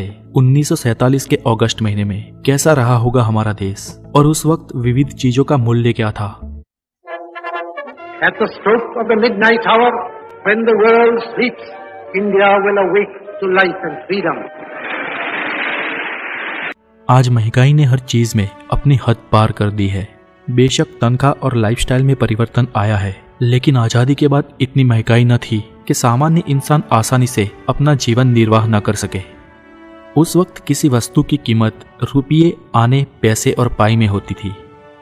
पहले 1947 के अगस्त महीने में कैसा रहा होगा हमारा देश और उस वक्त विविध चीजों का मूल्य क्या था। At the stroke of the midnight hour, when the world sleeps, India will awake to life and freedom. आज महंगाई ने हर चीज में अपनी हद पार कर दी है। बेशक तनख्वाह और लाइफस्टाइल में परिवर्तन आया है, लेकिन आजादी के बाद इतनी महंगाई न थी कि सामान्य इंसान आसानी से अपना जीवन निर्वाह न कर सके। उस वक्त किसी वस्तु की कीमत रुपये, आने, पैसे और पाई में होती थी।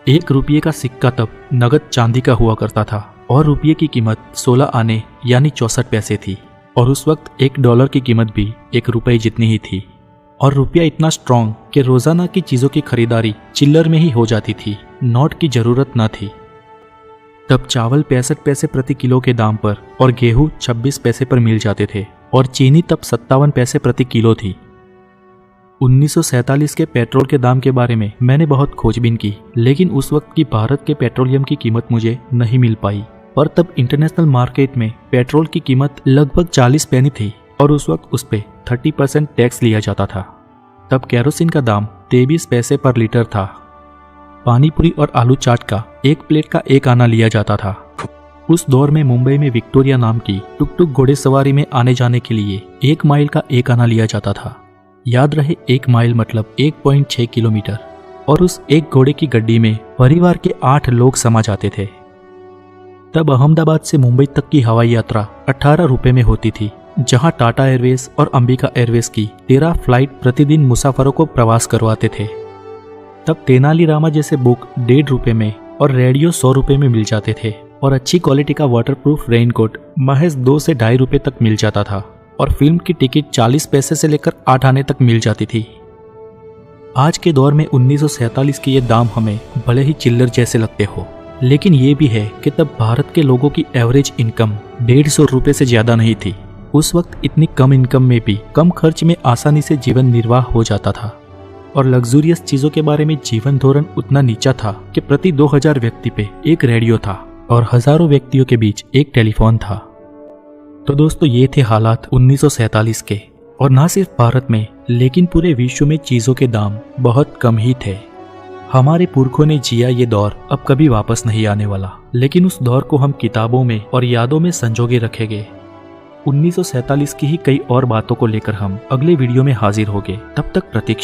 1 रुपये का सिक्का तब नगद चांदी का हुआ करता था और रुपये की कीमत 16 आने यानी 64 पैसे थी। और उस वक्त $1 की कीमत भी 1 रुपये जितनी ही थी। और रुपया इतना स्ट्रांग कि रोजाना की चीजों की खरीदारी चिल्लर में ही हो जाती थी, नोट की जरूरत न थी। तब चावल 65 पैसे प्रति किलो के दाम पर और गेहूं 26 पैसे पर मिल जाते थे और चीनी तब 57 पैसे प्रति किलो थी। 1947 के पेट्रोल के दाम के बारे में मैंने बहुत खोजबीन की, लेकिन उस वक्त की भारत के पेट्रोलियम की कीमत मुझे नहीं मिल पाई। और तब इंटरनेशनल मार्केट में पेट्रोल की कीमत लगभग 40 पैसे थी और उस वक्त उस पे 30% टैक्स लिया जाता था। तब केरोसिन का दाम 23 पैसे पर लीटर था। पानीपुरी और आलू चाट का 1 प्लेट का 1 आना लिया जाता था। उस दौर में मुंबई में विक्टोरिया नाम की टुक-टुक घोड़ेसवारी में आने जाने के लिए 1 माइल का 1 आना लिया जाता था। याद रहे 1 माइल मतलब 1.6 किलोमीटर। और उस एक घोड़े की गड्डी में परिवार के 8 लोग समा जाते थे। तब अहमदाबाद से मुंबई तक की हवाई यात्रा 18 रुपए में होती थी, जहां टाटा एयरवेज और अंबिका एयरवेज की 13 फ्लाइट प्रतिदिन मुसाफरों को प्रवास करवाते थे। तब तेनाली रामा जैसे बुक 1.5 रुपए में और रेडियो 100 रुपए में मिल जाते थे और अच्छी क्वालिटी का वाटरप्रूफ रेनकोट महज 2 से 2.5 रुपए तक मिल जाता था और फिल्म की टिकट 40 पैसे से लेकर 8 आने तक मिल जाती थी। आज के दौर में 1947 के ये दाम हमें भले ही चिल्लर जैसे लगते हो, लेकिन ये भी है कि तब भारत के लोगों की एवरेज इनकम 150 रुपए से ज्यादा नहीं थी। उस वक्त इतनी कम इनकम में भी कम खर्च में आसानी से जीवन निर्वाह हो जाता था और लग्जूरियस चीजों के बारे में जीवन धोरण उतना नीचा था कि प्रति 2000 व्यक्ति पे 1 रेडियो था और हजारों व्यक्तियों के बीच 1 टेलीफोन था। तो दोस्तों, ये थे हालात 1947 के। और ना सिर्फ भारत में लेकिन पूरे विश्व में चीजों के दाम बहुत कम ही थे। हमारे पुरखों ने जिया ये दौर अब कभी वापस नहीं आने वाला, लेकिन उस दौर को हम किताबों में और यादों में संजोगे रखेंगे। 1947 की ही कई और बातों को लेकर हम अगले वीडियो में हाजिर होंगे। तब तक प्रतीक्षा।